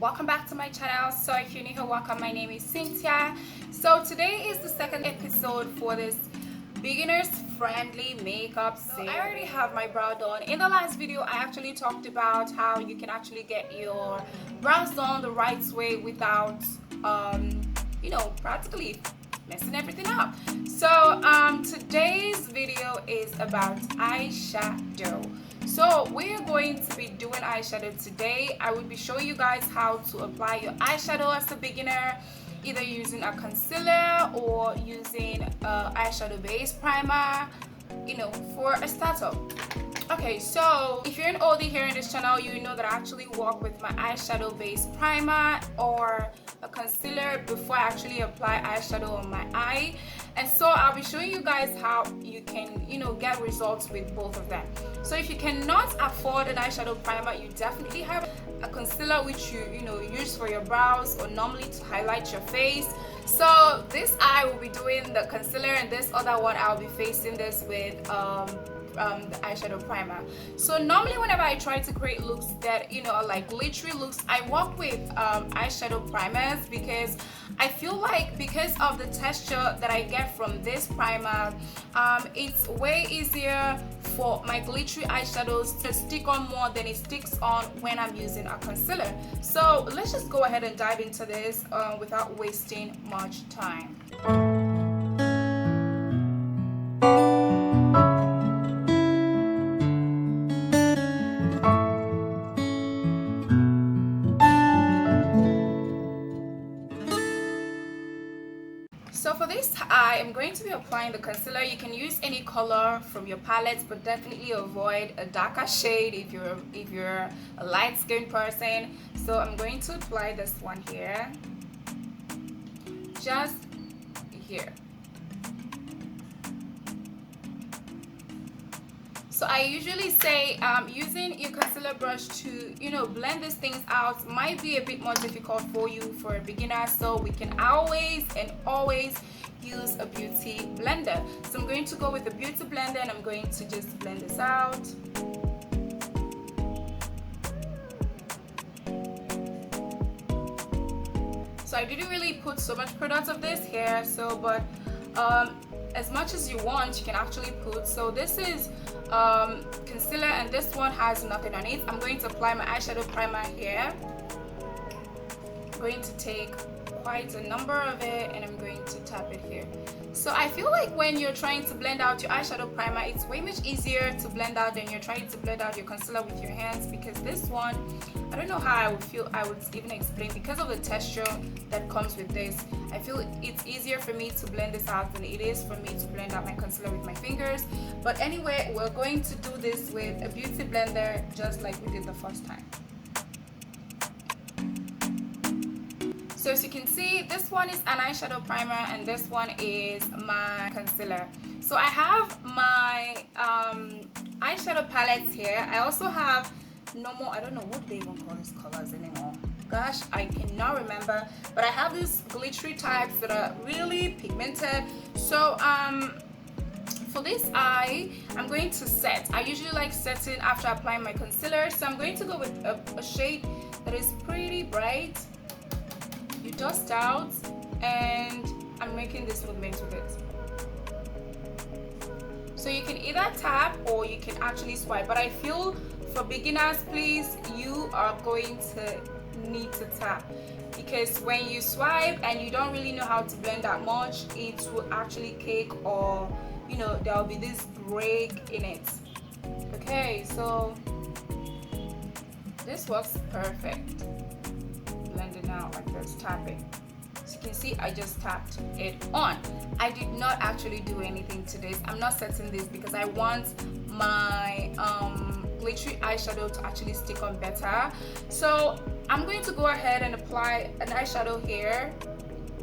welcome back to my channel. So if you're new here, welcome. My name is Cynthia. So today is the second episode for this beginners friendly makeup series. I already have my brow done. In the last video I actually talked about how you can actually get your brows done the right way without practically messing everything up. So today's video is about eyeshadow. So we're going to be doing eyeshadow today. I will be showing you guys how to apply your eyeshadow as a beginner, either using a concealer or using eyeshadow base primer, for a startup. Okay, so if you're an oldie here in this channel, you know that I actually work with my eyeshadow base primer or a concealer before I actually apply eyeshadow on my eye. And so I'll be showing you guys how you can get results with both of them. So if you cannot afford an eyeshadow primer, you definitely have a concealer which you use for your brows or normally to highlight your face. So this eye will be doing the concealer, and this other one I'll be facing this with the eyeshadow primer. So normally whenever I try to create looks that like glittery looks, I work with eyeshadow primers because I feel like because of the texture that I get from this primer, it's way easier for my glittery eyeshadows to stick on more than it sticks on when I'm using a concealer. So let's just go ahead and dive into this without wasting much time. So for this eye, I'm going to be applying the concealer. You can use any color from your palette, but definitely avoid a darker shade if you're a light-skinned person. So I'm going to apply this one here, just here. So I usually say using your concealer brush to blend these things out might be a bit more difficult for you for a beginner, so we can always use a beauty blender. So I'm going to go with the beauty blender and I'm going to just blend this out. So I didn't really put so much product of this here, so but as much as you want you can actually put. So this is concealer and this one has nothing on it. I'm going to apply my eyeshadow primer here. I'm going to take quite a number of it and I'm going to tap it here. So I feel like when you're trying to blend out your eyeshadow primer, it's way much easier to blend out than you're trying to blend out your concealer with your hands, because this one, I don't know how I would even explain, because of the texture that comes with this. I feel it's easier for me to blend this out than it is for me to blend out my concealer with my fingers. But anyway, we're going to do this with a beauty blender just like we did the first time. So as you can see, this one is an eyeshadow primer and this one is my concealer. So I have my eyeshadow palettes here. I also have normal, I don't know what they even call these colors anymore. Gosh, I cannot remember. But I have these glittery types that are really pigmented. So for this eye, I'm going to set. I usually like setting after applying my concealer. So I'm going to go with a shade that is pretty bright. You dust out and I'm making this movement with it. So you can either tap or you can actually swipe, but I feel for beginners, please, you are going to need to tap, because when you swipe and you don't really know how to blend that much, it will actually cake, or there will be this break in it. Okay, so this works perfect. Blending out like this, tapping. So you can see I just tapped it on. I did not actually do anything to this. I'm not setting this because I want my glittery eyeshadow to actually stick on better. So I'm going to go ahead and apply an eyeshadow here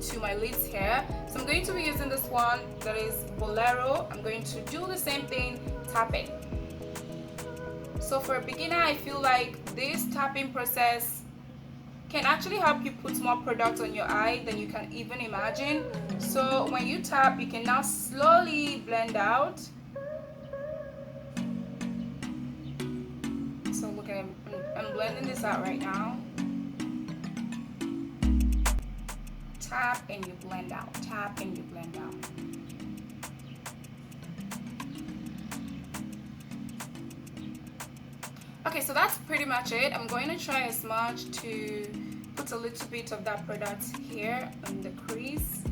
to my lids here. So I'm going to be using this one that is Bolero. I'm going to do the same thing, tapping. So for a beginner, I feel like this tapping process can actually help you put more product on your eye than you can even imagine. So when you tap, you can now slowly blend out. So look at, I'm blending this out right now. tap and you blend out, tap and you blend out. Okay, so that's pretty much it. I'm going to try as much to put a little bit of that product here on the crease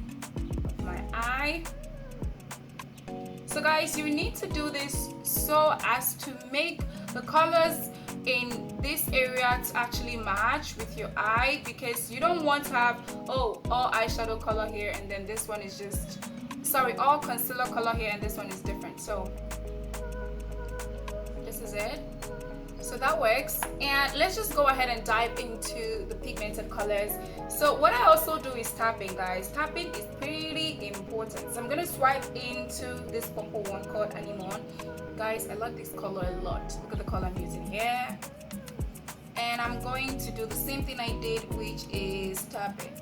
of my eye. So guys, you need to do this so as to make the colors in this area to actually match with your eye, because you don't want to have all eyeshadow color here and then this one is just, sorry, all concealer color here and this one is different. So this is it. So that works, and let's just go ahead and dive into the pigmented colors. So what I also do is tapping, guys. Tapping is pretty important. So I'm gonna swipe into this purple one called Anemone. Guys, I like this color a lot. Look at the color I'm using here. And I'm going to do the same thing I did, which is tapping.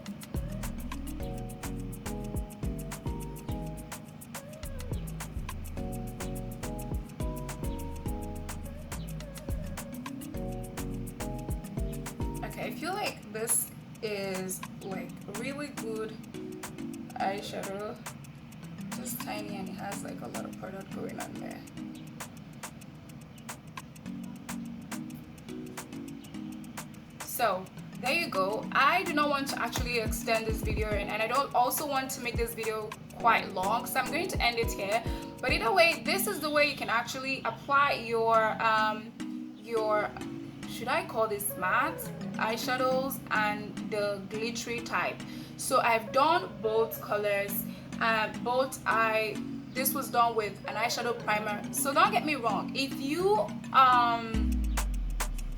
I feel like this is like really good eyeshadow, just tiny, and it has like a lot of product going on there. So there you go. I do not want to actually extend this video, and I don't also want to make this video quite long, so I'm going to end it here. But either way, this is the way you can actually apply your should I call this matte eyeshadows and the glittery type. So I've done both colors, this was done with an eyeshadow primer. So don't get me wrong, if you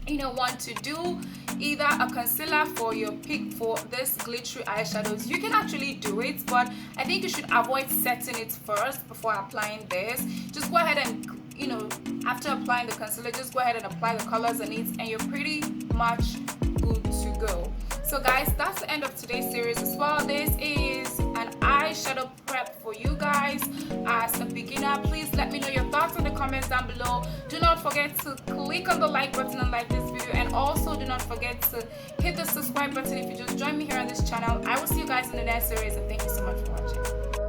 want to do either a concealer for your pick for this glittery eyeshadows, you can actually do it, but I think you should avoid setting it first before applying this. Just go ahead and, after applying the concealer, just go ahead and apply the colors on it and you're pretty much good to go. So guys, that's the end of today's series as well. This is an eyeshadow prep for you guys. As a beginner, please let me know your thoughts in the comments down below. Do not forget to click on the like button and like this video, and also do not forget to hit the subscribe button if you just joined me here on this channel. I will see you guys in the next series, and thank you so much for watching.